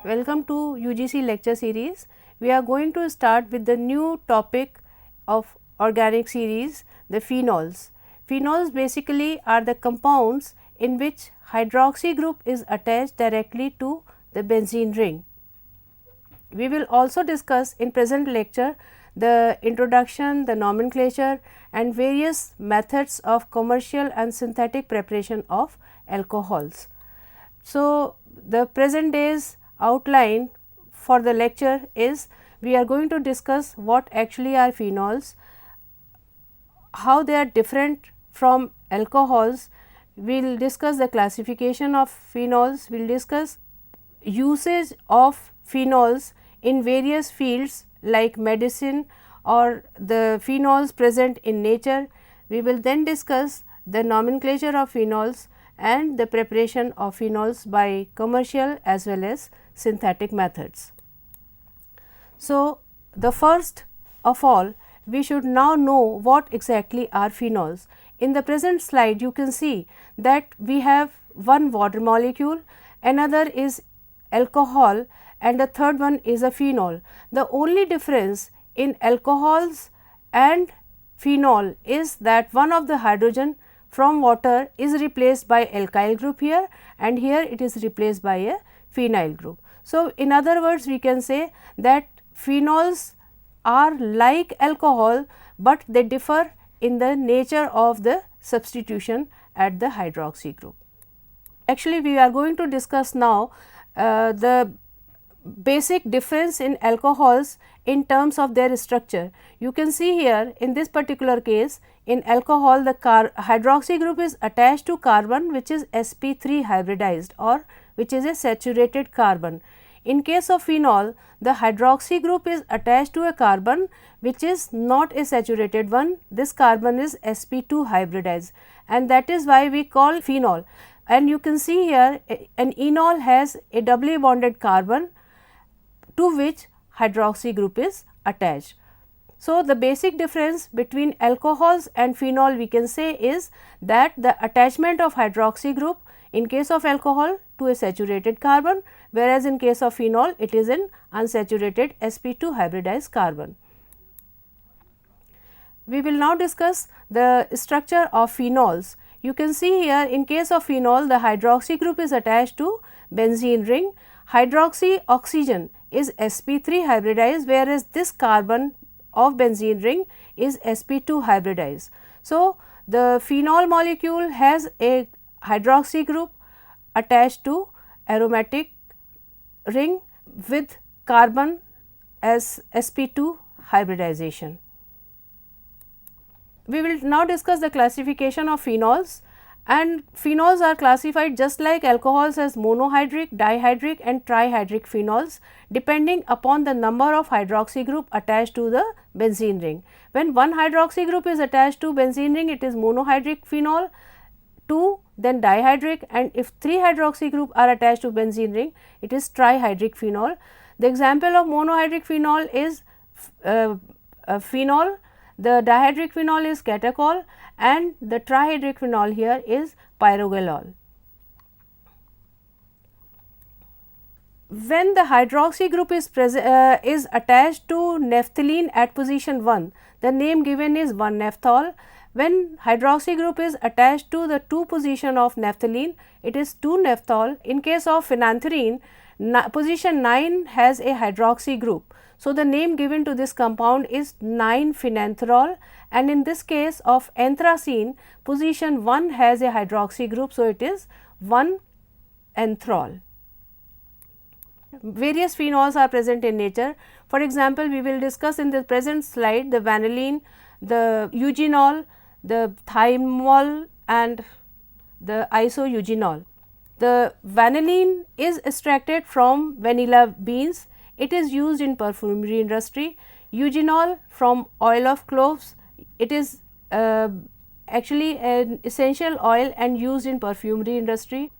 Welcome to UGC lecture series. We are going to start with the new topic of organic series, the phenols. Phenols basically are the compounds in which hydroxy group is attached directly to the benzene ring. We will also discuss in present lecture the introduction, the nomenclature and various methods of commercial and synthetic preparation of alcohols. So, the present day's outline for the lecture is we are going to discuss what actually are phenols, how they are different from alcohols, we will discuss the classification of phenols, we will discuss usage of phenols in various fields like medicine or the phenols present in nature. We will then discuss the nomenclature of phenols and the preparation of phenols by commercial as well as synthetic methods. So, the first of all we should now know what exactly are phenols. In the present slide you can see that we have one water molecule, another is alcohol and the third one is a phenol. The only difference in alcohols and phenol is that one of the hydrogen from water is replaced by alkyl group here and here it is replaced by a phenyl group. So, in other words we can say that phenols are like alcohol, but they differ in the nature of the substitution at the hydroxy group. Actually, we are going to discuss now the basic difference in alcohols in terms of their structure. You can see here in this particular case in alcohol the hydroxy group is attached to carbon which is sp3 hybridized or which is a saturated carbon. In case of phenol the hydroxy group is attached to a carbon which is not a saturated one, this carbon is sp2 hybridized and that is why we call phenol. And you can see here an enol has a doubly bonded carbon to which hydroxy group is attached. So, the basic difference between alcohols and phenol we can say is that the attachment of hydroxy group in case of alcohol to a saturated carbon, whereas in case of phenol it is an unsaturated sp2 hybridized carbon. We will now discuss the structure of phenols. You can see here in case of phenol the hydroxy group is attached to benzene ring, hydroxy oxygen is sp3 hybridized, whereas this carbon of benzene ring is sp2 hybridized. So, the phenol molecule has a hydroxy group attached to aromatic ring with carbon as sp2 hybridization. We will now discuss the classification of phenols, and phenols are classified just like alcohols as monohydric, dihydric and trihydric phenols depending upon the number of hydroxy group attached to the benzene ring. When one hydroxy group is attached to benzene ring it is monohydric phenol, 2 then dihydric, and if 3 hydroxy group are attached to benzene ring it is trihydric phenol. The example of monohydric phenol is phenol, the dihydric phenol is catechol and the trihydric phenol here is pyrogalol. When the hydroxy group is attached to naphthalene at position 1, the name given is 1-naphthol. When hydroxy group is attached to the 2 position of naphthalene, it is 2-naphthol. In case of phenanthrene, position 9 has a hydroxy group. So, the name given to this compound is 9-phenanthrol, and in this case of anthracene, position 1 has a hydroxy group. So, it is 1-anthrol. Various phenols are present in nature. For example, we will discuss in the present slide the vanillin, the eugenol, the thymol and the isoeugenol. The vanillin is extracted from vanilla beans. It is used in perfumery industry. Eugenol from oil of cloves. It is actually an essential oil and used in perfumery industry.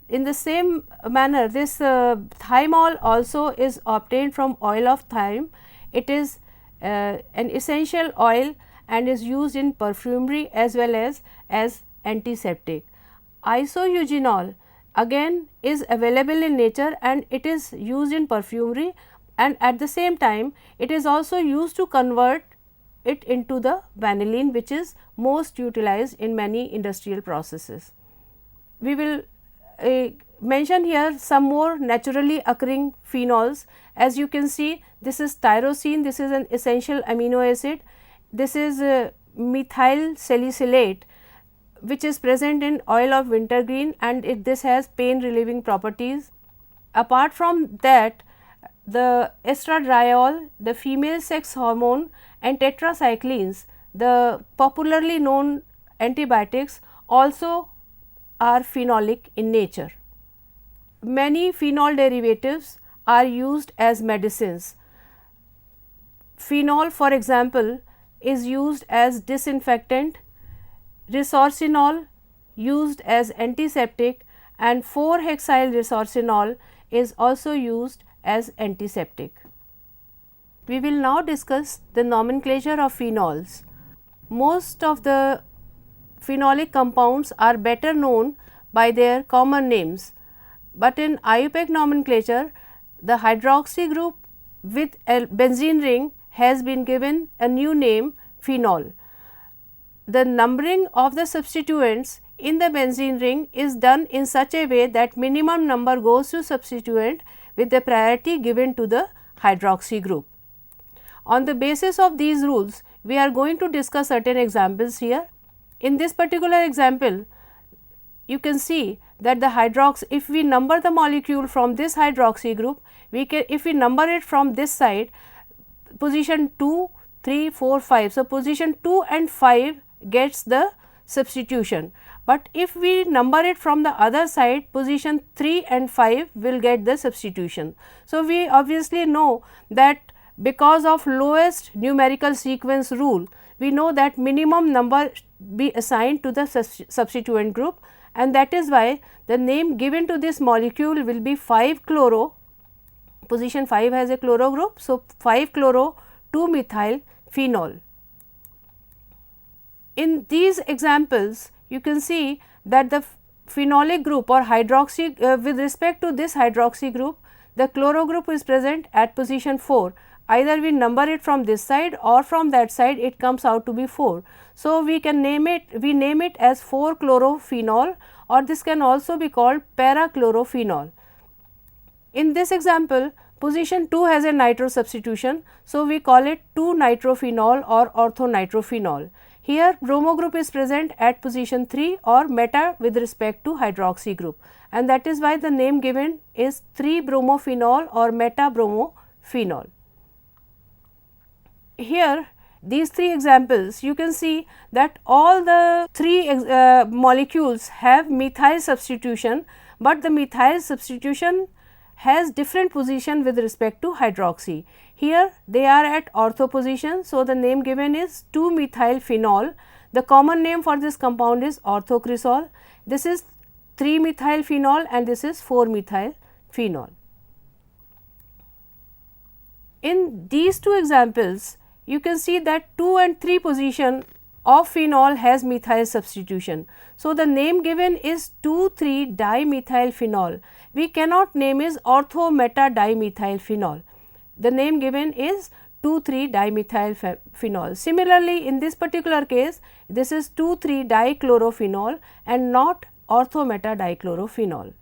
In the same manner, this thymol also is obtained from oil of thyme. It is an essential oil and is used in perfumery as well as antiseptic. Isoeugenol again is available in nature and it is used in perfumery, and at the same time it is also used to convert it into the vanillin, which is most utilized in many industrial processes. We will mention here some more naturally occurring phenols. As you can see, this is tyrosine, this is an essential amino acid, this is methyl salicylate, which is present in oil of wintergreen, and this has pain relieving properties. Apart from that, the estradiol, the female sex hormone, and tetracyclines, the popularly known antibiotics, also are phenolic in nature. Many phenol derivatives are used as medicines. Phenol, for example, is used as disinfectant, resorcinol used as antiseptic, and 4-hexyl resorcinol is also used as antiseptic. We will now discuss the nomenclature of phenols. Most of the phenolic compounds are better known by their common names, but in IUPAC nomenclature, the hydroxy group with a benzene ring has been given a new name, phenol. The numbering of the substituents in the benzene ring is done in such a way that minimum number goes to substituent with the priority given to the hydroxy group. On the basis of these rules, we are going to discuss certain examples here. In this particular example, you can see that the hydroxy, if we number the molecule from this hydroxy group, we can, if we number it from this side, position 2, 3, 4, 5. So, position 2 and 5 gets the substitution, but if we number it from the other side, position 3 and 5 will get the substitution. So, we obviously know that because of lowest numerical sequence rule, we know that minimum number be assigned to the substituent group, and that is why the name given to this molecule will be 5-chloro, position 5 has a chloro group. So, 5-chloro 2-methyl phenol. In these examples, you can see that the phenolic group or hydroxy with respect to this hydroxy group, the chloro group is present at position 4. Either we number it from this side or from that side, it comes out to be 4. So, we can name it, we name it as 4-chlorophenol, or this can also be called para-chlorophenol. In this example, position 2 has a nitro substitution. So, we call it 2-nitrophenol or orthonitrophenol. Here bromo group is present at position 3 or meta with respect to hydroxy group, and that is why the name given is 3-bromophenol or meta-bromophenol. Here these 3 examples, you can see that all the 3 molecules have methyl substitution, but the methyl substitution has different position with respect to hydroxy. Here they are at ortho position. So, the name given is 2-methyl phenol. The common name for this compound is orthocresol. This is 3-methyl phenol and this is 4-methyl phenol. In these 2 examples, you can see that 2 and 3 position of phenol has methyl substitution. So, the name given is 2,3-dimethyl phenol. We cannot name is ortho-meta-dimethyl phenol. The name given is 2,3-dimethyl phenol. Similarly, in this particular case, this is 2,3-dichlorophenol and not ortho-meta-dichlorophenol.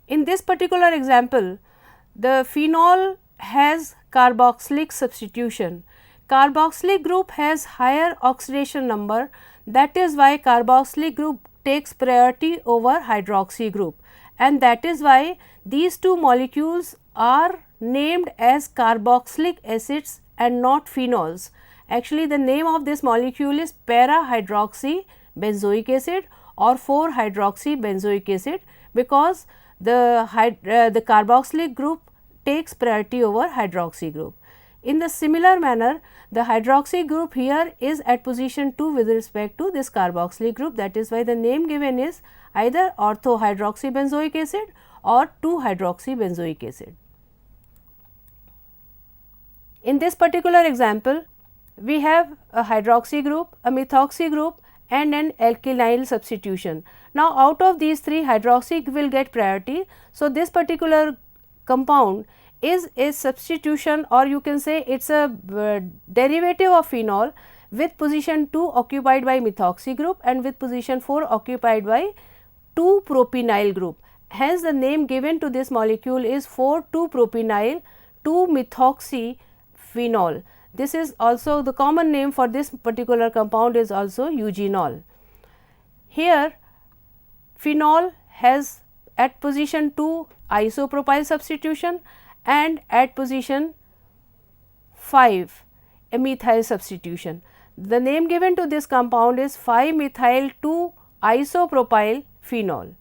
In this particular example, the phenol has carboxylic substitution. Carboxylic group has higher oxidation number, that is why carboxylic group takes priority over hydroxy group, and that is why these 2 molecules are named as carboxylic acids and not phenols. Actually, the name of this molecule is para-hydroxy benzoic acid or 4-hydroxy benzoic acid, because the carboxylic group takes priority over hydroxy group. In the similar manner, the hydroxy group here is at position 2 with respect to this carboxylic group, that is why the name given is either ortho-hydroxy benzoic acid or 2-hydroxy benzoic acid. In this particular example, we have a hydroxy group, a methoxy group and an alkyl substitution. Now, out of these three, hydroxy will get priority. So, this particular compound is a substitution, or you can say it is a derivative of phenol with position 2 occupied by methoxy group and with position 4 occupied by 2-propenyl group. Hence, the name given to this molecule is 4,2-propenyl 2-methoxy phenol. This is also the common name for this particular compound is also eugenol. Here phenol has at position 2 isopropyl substitution and at position 5 a methyl substitution. The name given to this compound is 5-methyl 2-isopropyl phenol.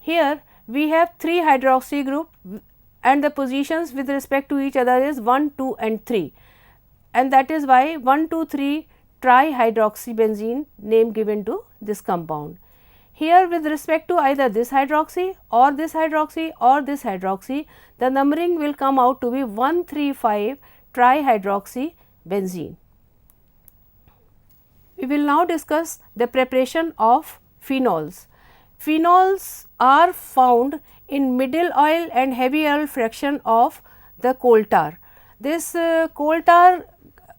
Here we have 3 hydroxy group and the positions with respect to each other is 1, 2 and 3, and that is why 1, 2, 3 trihydroxybenzene name given to this compound. Here with respect to either this hydroxy or this hydroxy or this hydroxy, the numbering will come out to be 1,3,5 trihydroxybenzene. We will now discuss the preparation of phenols. Phenols are found in middle oil and heavy oil fraction of the coal tar. This coal tar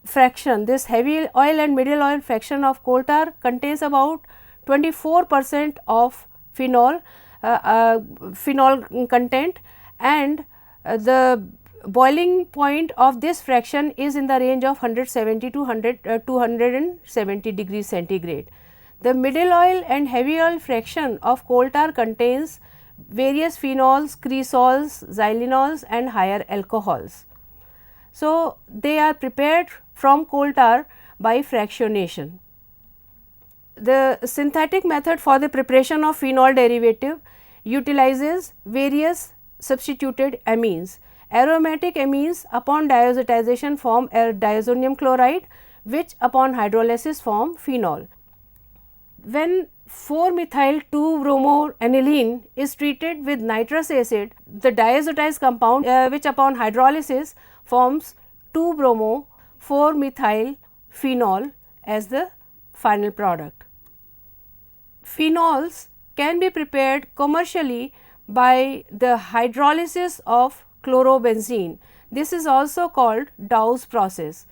fraction, this heavy oil and middle oil fraction of coal tar contains about 24% of phenol content, and the boiling point of this fraction is in the range of 170 to 270 degrees centigrade. The middle oil and heavy oil fraction of coal tar contains various phenols, cresols, xylenols and higher alcohols. So, they are prepared from coal tar by fractionation. The synthetic method for the preparation of phenol derivative utilizes various substituted amines. Aromatic amines upon diazotization form diazonium chloride, which upon hydrolysis form phenol. When 4-methyl-2-bromoaniline is treated with nitrous acid, the diazotized compound which upon hydrolysis forms 2-bromo-4-methyl phenol as the final product. Phenols can be prepared commercially by the hydrolysis of chlorobenzene. This is also called Dow's process.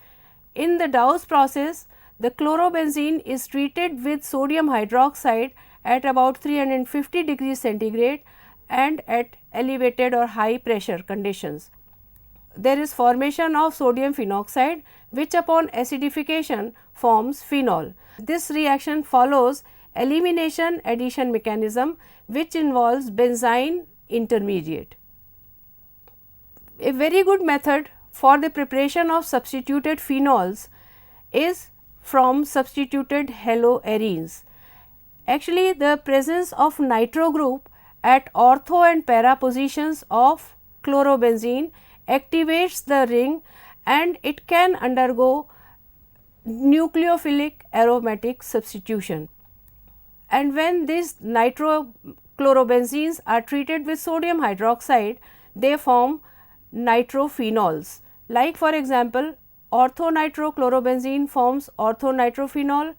In the Dow's process, the chlorobenzene is treated with sodium hydroxide at about 350 degrees centigrade and at elevated or high pressure conditions. There is formation of sodium phenoxide, which upon acidification forms phenol. This reaction follows elimination addition mechanism, which involves benzyne intermediate. A very good method for the preparation of substituted phenols is from substituted haloarenes. Actually, the presence of nitro group at ortho and para positions of chlorobenzene activates the ring and it can undergo nucleophilic aromatic substitution. And when these nitrochlorobenzenes are treated with sodium hydroxide, they form nitrophenols. Like for example, orthonitrochlorobenzene forms orthonitrophenol,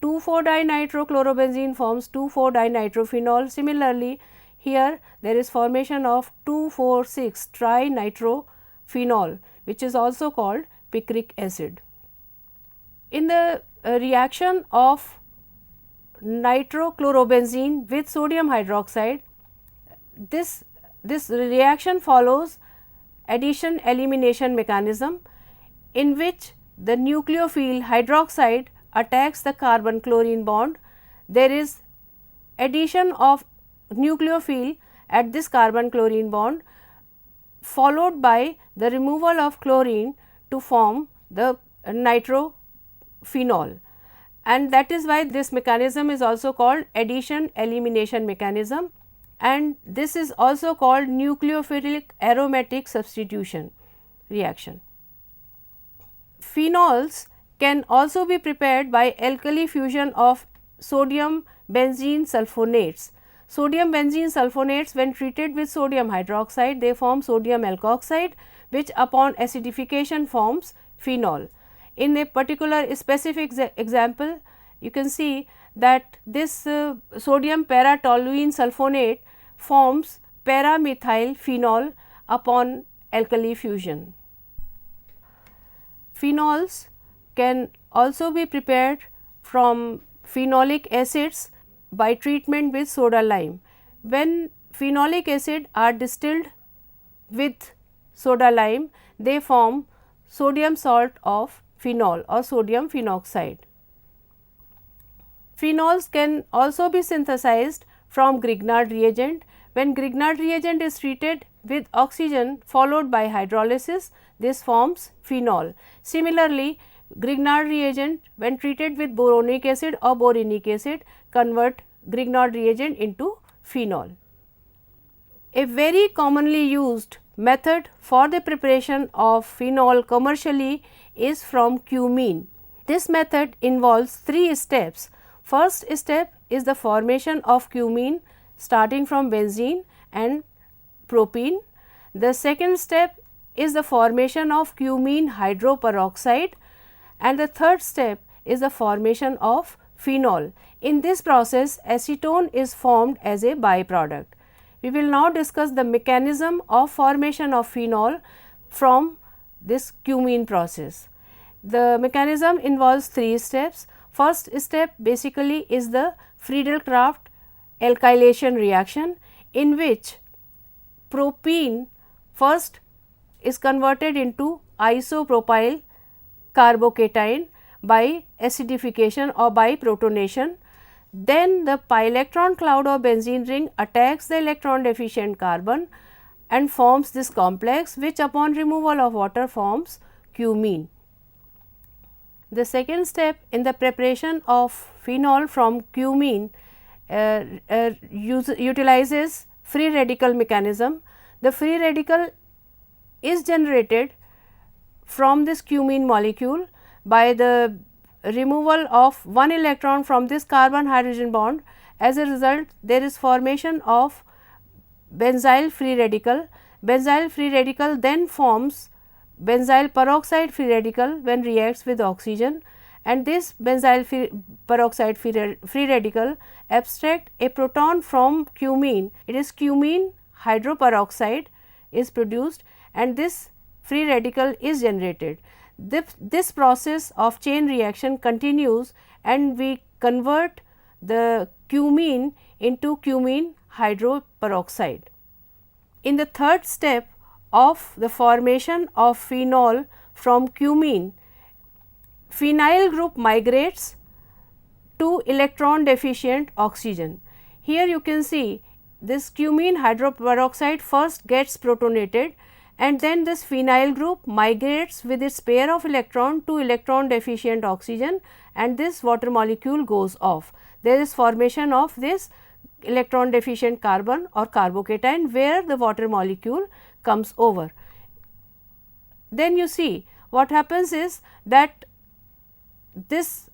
2,4-dinitrochlorobenzene forms 2,4-dinitrophenol. Similarly, here there is formation of 2,4,6-trinitrophenol, which is also called picric acid. In the reaction of nitrochlorobenzene with sodium hydroxide, this reaction follows addition elimination mechanism, in which the nucleophile hydroxide attacks the carbon chlorine bond. There is addition of nucleophile at this carbon chlorine bond, followed by the removal of chlorine to form the nitrophenol, and that is why this mechanism is also called addition elimination mechanism, and this is also called nucleophilic aromatic substitution reaction. Phenols can also be prepared by alkali fusion of sodium benzene sulfonates. Sodium benzene sulfonates, when treated with sodium hydroxide, they form sodium alkoxide, which upon acidification forms phenol. In a particular specific example, you can see that this sodium para-toluene sulfonate forms para-methyl phenol upon alkali fusion. Phenols can also be prepared from phenolic acids by treatment with soda lime. When phenolic acid are distilled with soda lime, they form sodium salt of phenol or sodium phenoxide. Phenols can also be synthesized from Grignard reagent. When Grignard reagent is treated with oxygen followed by hydrolysis, this forms phenol. Similarly, Grignard reagent when treated with boronic acid or borinic acid convert Grignard reagent into phenol. A very commonly used method for the preparation of phenol commercially is from cumene. This method involves 3 steps. First step is the formation of cumene starting from benzene and propene. The second step is the formation of cumene hydroperoxide, and the third step is the formation of phenol. In this process, acetone is formed as a byproduct. We will now discuss the mechanism of formation of phenol from this cumene process. The mechanism involves 3 steps. First step basically is the Friedel-Crafts alkylation reaction, in which propene first is converted into isopropyl carbocation by acidification or by protonation. Then the pi electron cloud of benzene ring attacks the electron deficient carbon and forms this complex, which upon removal of water forms cumene. The second step in the preparation of phenol from cumene utilizes free radical mechanism. The free radical is generated from this cumene molecule by the removal of one electron from this carbon hydrogen bond. As a result, there is formation of benzyl free radical. Benzyl free radical then forms benzyl peroxide free radical when reacts with oxygen, and this benzyl peroxide free radical abstract a proton from cumene. It is cumene hydroperoxide is produced, and this free radical is generated. This process of chain reaction continues, and we convert the cumene into cumene hydroperoxide. In the third step of the formation of phenol from cumene, phenyl group migrates to electron deficient oxygen. Here you can see this cumene hydroperoxide first gets protonated, and then this phenyl group migrates with its pair of electron to electron deficient oxygen, and this water molecule goes off. There is formation of this electron deficient carbon or carbocation where the water molecule comes over. Then you see what happens is that this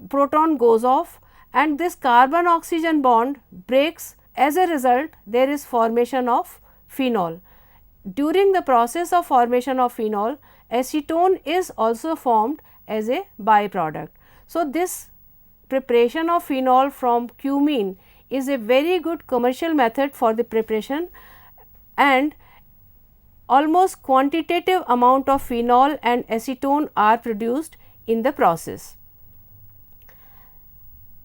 proton goes off and this carbon oxygen bond breaks. As a result, there is formation of phenol. During the process of formation of phenol, acetone is also formed as a byproduct. So, this preparation of phenol from cumene is a very good commercial method for the preparation, and almost quantitative amount of phenol and acetone are produced in the process.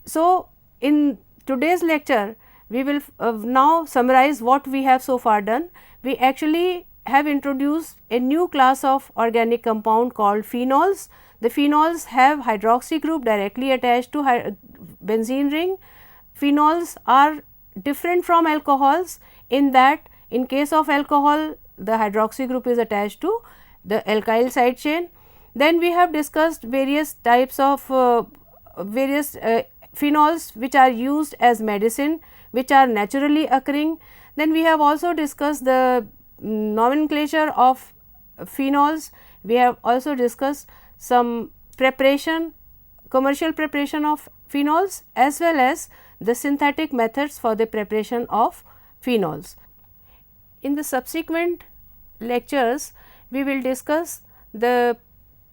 So, in today's lecture, we will now summarize what we have so far done. We actually have introduced a new class of organic compound called phenols. The phenols have hydroxy group directly attached to benzene ring. Phenols are different from alcohols in that in case of alcohol, the hydroxy group is attached to the alkyl side chain. Then we have discussed various types of phenols which are used as medicine, which are naturally occurring. Then we have also discussed the nomenclature of phenols. We have also discussed some preparation, commercial preparation of phenols, as well as the synthetic methods for the preparation of phenols. In the subsequent lectures, we will discuss the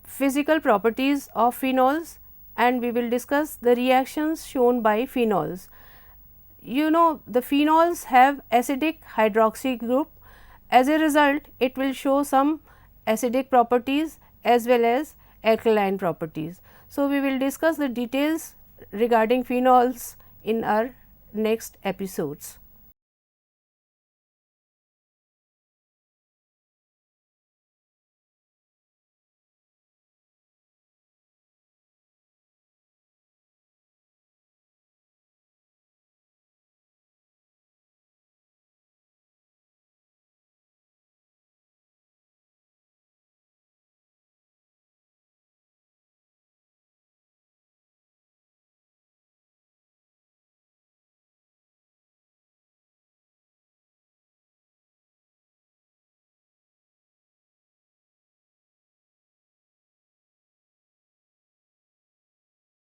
physical properties of phenols and we will discuss the reactions shown by phenols. You know, the phenols have acidic hydroxy group. As a result, it will show some acidic properties as well as alkaline properties. So, we will discuss the details regarding phenols in our next episodes.